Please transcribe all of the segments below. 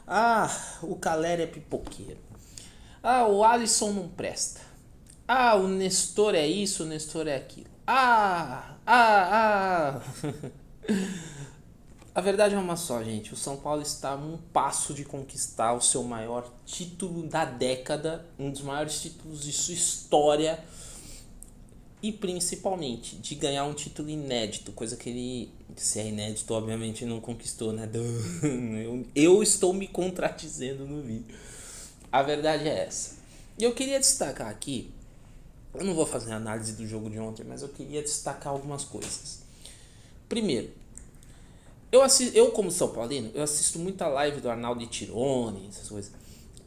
Ah, o Caleri é pipoqueiro. Ah, o Alisson não presta. Ah, o Nestor é isso, o Nestor é aquilo. A verdade é uma só, gente. O São Paulo está a um passo de conquistar o seu maior título da década, um dos maiores títulos de sua história e principalmente de ganhar um título inédito, coisa que ele, se é inédito, obviamente não conquistou, né? Eu estou me contradizendo no vídeo. A verdade é essa. E eu queria destacar aqui, eu não vou fazer análise do jogo de ontem, mas eu queria destacar algumas coisas. Primeiro, eu como São Paulino, eu assisto muita live do Arnaldo Tirone, essas coisas.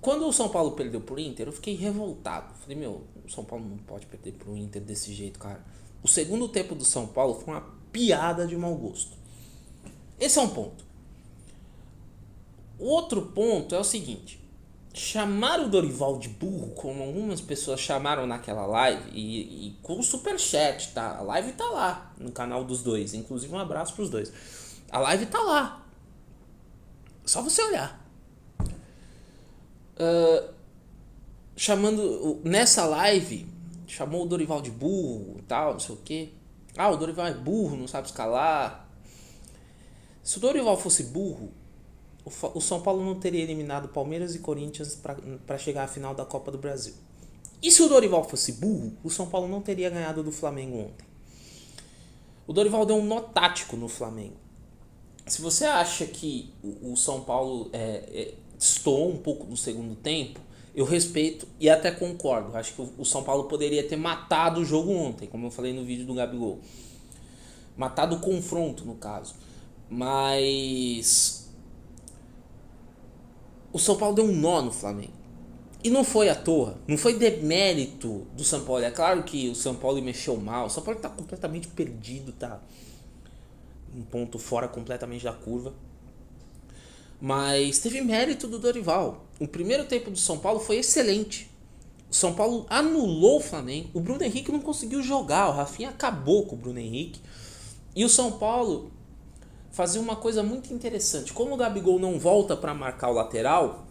Quando o São Paulo perdeu pro Inter, eu fiquei revoltado. Falei, meu, o São Paulo não pode perder pro Inter desse jeito, cara. O segundo tempo do São Paulo foi uma piada de mau gosto. Esse é um ponto. O outro ponto é o seguinte. Chamar o Dorival de burro, como algumas pessoas chamaram naquela live, e com o superchat, tá? A live tá lá no canal dos dois. Inclusive um abraço pros dois. A live tá lá. Só você olhar. Chamando. Nessa live, chamou o Dorival de burro e tal, não sei o que. Ah, o Dorival é burro, não sabe escalar. Se o Dorival fosse burro, o São Paulo não teria eliminado Palmeiras e Corinthians para chegar à final da Copa do Brasil. E se o Dorival fosse burro, o São Paulo não teria ganhado do Flamengo ontem. O Dorival deu um nó tático no Flamengo. Se você acha que o São Paulo destoou um pouco no segundo tempo, eu respeito e até concordo. Acho que o São Paulo poderia ter matado o jogo ontem, como eu falei no vídeo do Gabigol. Matado o confronto, no caso. Mas o São Paulo deu um nó no Flamengo. E não foi à toa, não foi demérito do São Paulo. É claro que o São Paulo mexeu mal, o São Paulo tá completamente perdido, tá um ponto fora completamente da curva. Mas teve mérito do Dorival. O primeiro tempo do São Paulo foi excelente. O São Paulo anulou o Flamengo. O Bruno Henrique não conseguiu jogar. O Rafinha acabou com o Bruno Henrique. E o São Paulo fazia uma coisa muito interessante. Como o Gabigol não volta para marcar o lateral,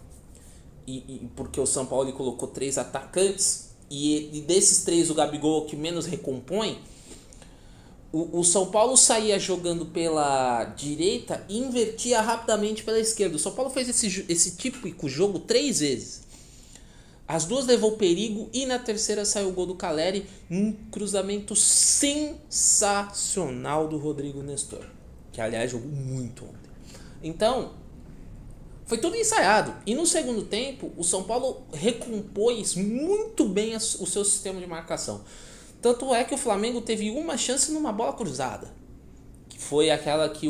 porque o São Paulo ele colocou 3 atacantes, e desses 3 o Gabigol é o que menos recompõe, o São Paulo saía jogando pela direita e invertia rapidamente pela esquerda. O São Paulo fez esse típico jogo 3 vezes. As 2 levou perigo e na terceira saiu o gol do Caleri, um cruzamento sensacional do Rodrigo Nestor, que aliás jogou muito ontem. Então, foi tudo ensaiado. E no segundo tempo, o São Paulo recompôs muito bem o seu sistema de marcação. Tanto é que o Flamengo teve uma chance numa bola cruzada, que foi aquela que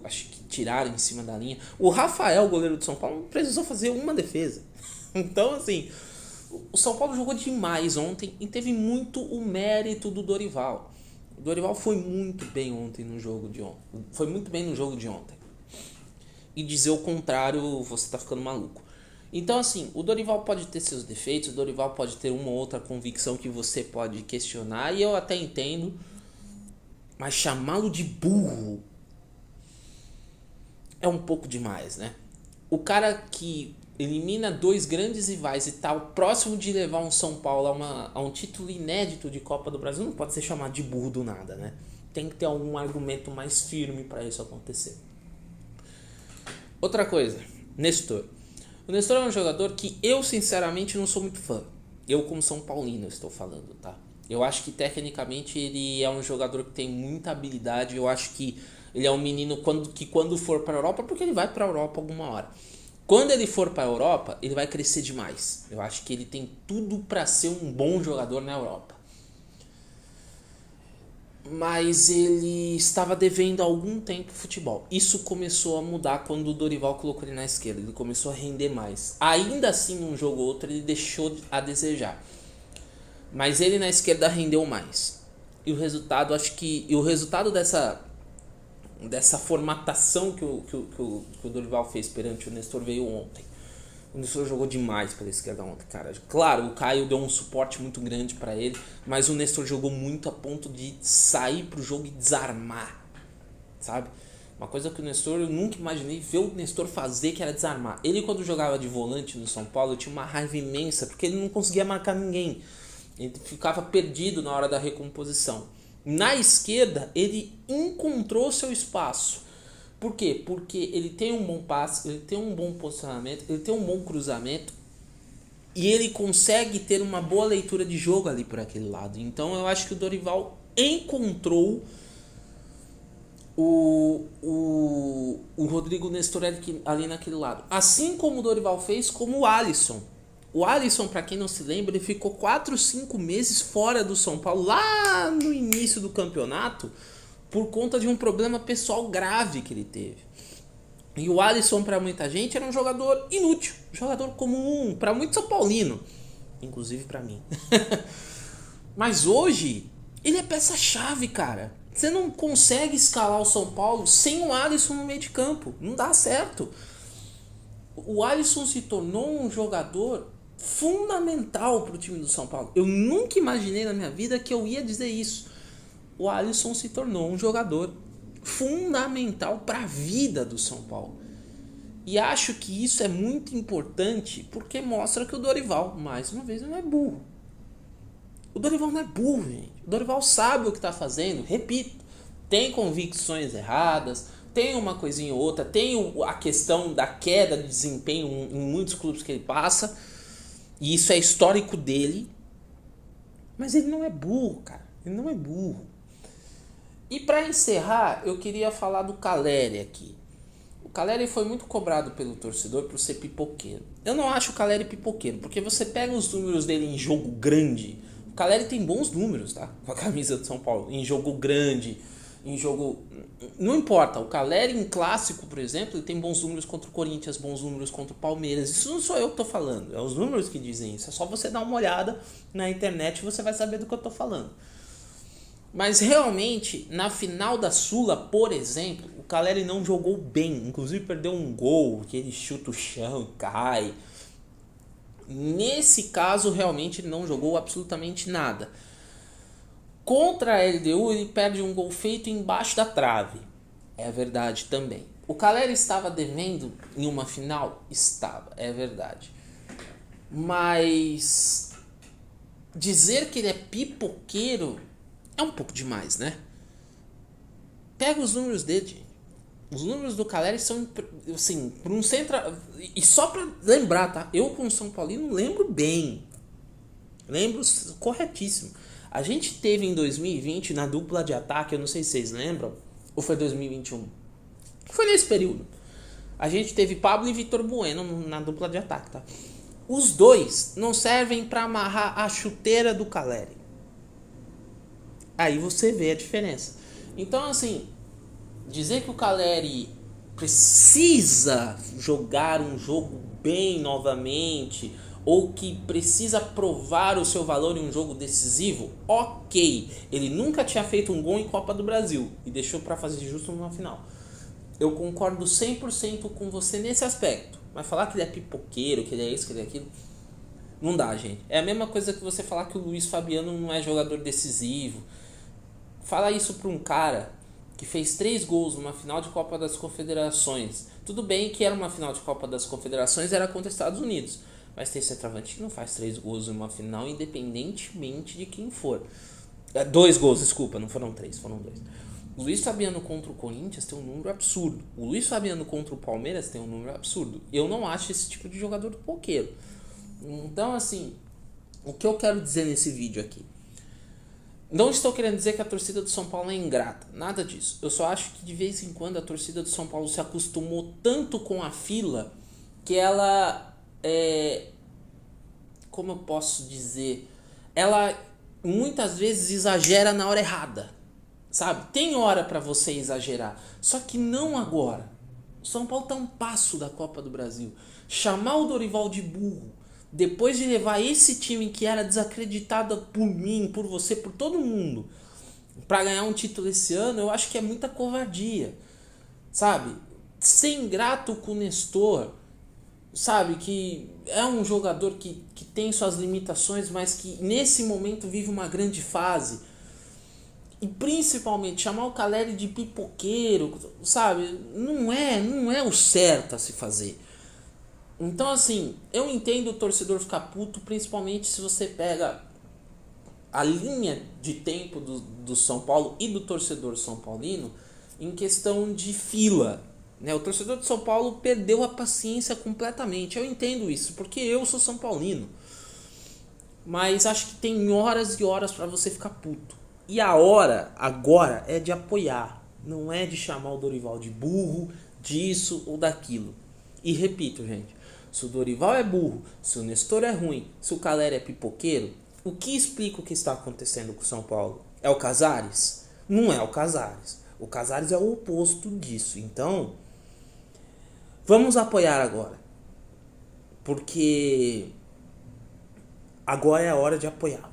acho que tiraram em cima da linha. O Rafael, goleiro do São Paulo, precisou fazer uma defesa. Então, assim, o São Paulo jogou demais ontem e teve muito o mérito do Dorival. O Dorival foi muito bem ontem no jogo de ontem. Foi muito bem no jogo de ontem. E dizer o contrário, você tá ficando maluco. Então, assim, o Dorival pode ter seus defeitos, o Dorival pode ter uma ou outra convicção que você pode questionar, e eu até entendo, mas chamá-lo de burro é um pouco demais, né? O cara que elimina 2 grandes rivais e tá próximo de levar um São Paulo a um título inédito de Copa do Brasil não pode ser chamado de burro do nada, né? Tem que ter algum argumento mais firme para isso acontecer. Outra coisa, Nestor. O Nestor é um jogador que eu sinceramente não sou muito fã. Eu como São Paulino estou falando, tá? Eu acho que tecnicamente ele é um jogador que tem muita habilidade. Eu acho que ele é um menino que quando for para a Europa, porque ele vai para a Europa alguma hora. Quando ele for para a Europa, ele vai crescer demais. Eu acho que ele tem tudo para ser um bom jogador na Europa. Mas ele estava devendo há algum tempo futebol. Isso começou a mudar quando o Dorival colocou ele na esquerda. Ele começou a render mais. Ainda assim, um jogo ou outro, ele deixou a desejar. Mas ele na esquerda rendeu mais. E o resultado, acho que... E o resultado dessa formatação que o Dorival fez perante o Nestor veio ontem. O Nestor jogou demais pela esquerda ontem, cara. Claro, o Caio deu um suporte muito grande para ele, mas o Nestor jogou muito a ponto de sair pro jogo e desarmar, sabe? Uma coisa que o Nestor, eu nunca imaginei ver o Nestor fazer, que era desarmar. Ele, quando jogava de volante no São Paulo, tinha uma raiva imensa, porque ele não conseguia marcar ninguém. Ele ficava perdido na hora da recomposição. Na esquerda, ele encontrou seu espaço. Por quê? Porque ele tem um bom passe, ele tem um bom posicionamento, ele tem um bom cruzamento e ele consegue ter uma boa leitura de jogo ali por aquele lado. Então eu acho que o Dorival encontrou o Rodrigo Nestor ali naquele lado. Assim como o Dorival fez, como o Alisson. O Alisson, para quem não se lembra, ele ficou 4, 5 meses fora do São Paulo, lá no início do campeonato, por conta de um problema pessoal grave que ele teve. E o Alisson, para muita gente, era um jogador inútil, um jogador comum, para muito São Paulino, inclusive para mim. Mas hoje, ele é peça-chave, cara. Você não consegue escalar o São Paulo sem o Alisson no meio de campo. Não dá certo. O Alisson se tornou um jogador fundamental para o time do São Paulo. Eu nunca imaginei na minha vida que eu ia dizer isso. O Alisson se tornou um jogador fundamental para a vida do São Paulo. E acho que isso é muito importante porque mostra que o Dorival, mais uma vez, não é burro. O Dorival não é burro, gente. O Dorival sabe o que está fazendo. Repito, tem convicções erradas, tem uma coisinha ou outra, tem a questão da queda de desempenho em muitos clubes que ele passa, e isso é histórico dele, mas ele não é burro, cara. Ele não é burro. E para encerrar, eu queria falar do Caleri aqui. O Caleri foi muito cobrado pelo torcedor por ser pipoqueiro. Eu não acho o Caleri pipoqueiro, porque você pega os números dele em jogo grande. O Caleri tem bons números, tá? Com a camisa do São Paulo. Em jogo grande, em jogo... Não importa. O Caleri em clássico, por exemplo, ele tem bons números contra o Corinthians, bons números contra o Palmeiras. Isso não sou eu que tô falando. É os números que dizem isso. É só você dar uma olhada na internet e você vai saber do que eu tô falando. Mas realmente, na final da Sula, por exemplo, o Caleri não jogou bem. Inclusive perdeu um gol, que ele chuta o chão e cai. Nesse caso, realmente, ele não jogou absolutamente nada. Contra a LDU, ele perde um gol feito embaixo da trave. É verdade também. O Caleri estava devendo em uma final? Estava, é verdade. Mas dizer que ele é pipoqueiro é um pouco demais, né? Pega os números dele, gente. Os números do Caleri são, assim, por um central... E só pra lembrar, tá? Eu, como São Paulino, lembro bem. Lembro corretíssimo. A gente teve em 2020, na dupla de ataque, eu não sei se vocês lembram, ou foi 2021? Foi nesse período. A gente teve Pablo e Vitor Bueno na dupla de ataque, tá? Os dois não servem pra amarrar a chuteira do Caleri. Aí você vê a diferença. Então, assim, dizer que o Caleri precisa jogar um jogo bem novamente, ou que precisa provar o seu valor em um jogo decisivo, ok. Ele nunca tinha feito um gol em Copa do Brasil e deixou para fazer justo numa final. Eu concordo 100% com você nesse aspecto. Mas falar que ele é pipoqueiro, que ele é isso, que ele é aquilo, não dá, gente. É a mesma coisa que você falar que o Luiz Fabiano não é jogador decisivo. Falar isso para um cara que fez 3 gols numa final de Copa das Confederações. Tudo bem que era uma final de Copa das Confederações, era contra os Estados Unidos. Mas tem centroavante que não faz 3 gols numa final, independentemente de quem for. 2 gols, desculpa, não foram 3, foram 2. O Luiz Fabiano contra o Corinthians tem um número absurdo. O Luiz Fabiano contra o Palmeiras tem um número absurdo. Eu não acho esse tipo de jogador pipoqueiro. Então, assim, o que eu quero dizer nesse vídeo aqui? Não estou querendo dizer que a torcida do São Paulo é ingrata, nada disso. Eu só acho que de vez em quando a torcida do São Paulo se acostumou tanto com a fila que ela como eu posso dizer, ela muitas vezes exagera na hora errada, sabe? Tem hora para você exagerar, só que não agora. O São Paulo tá um passo da Copa do Brasil. Chamar o Dorival de burro, depois de levar esse time que era desacreditado por mim, por você, por todo mundo, para ganhar um título esse ano, eu acho que é muita covardia, sabe? Ser ingrato com o Nestor, sabe? Que é um jogador que tem suas limitações, mas que nesse momento vive uma grande fase. E principalmente chamar o Caleri de pipoqueiro, sabe? Não é o certo a se fazer. Então, assim, eu entendo o torcedor ficar puto, principalmente se você pega a linha de tempo do São Paulo e do torcedor são paulino em questão de fila. Né? O torcedor de São Paulo perdeu a paciência completamente. Eu entendo isso, porque eu sou São Paulino. Mas acho que tem horas e horas para você ficar puto. E a hora agora é de apoiar, não é de chamar o Dorival de burro, disso ou daquilo. E repito, gente, se o Dorival é burro, se o Nestor é ruim, se o Caleri é pipoqueiro, o que explica o que está acontecendo com o São Paulo? É o Casares? Não é o Casares. O Casares é o oposto disso. Então, vamos apoiar agora. Porque agora é a hora de apoiar.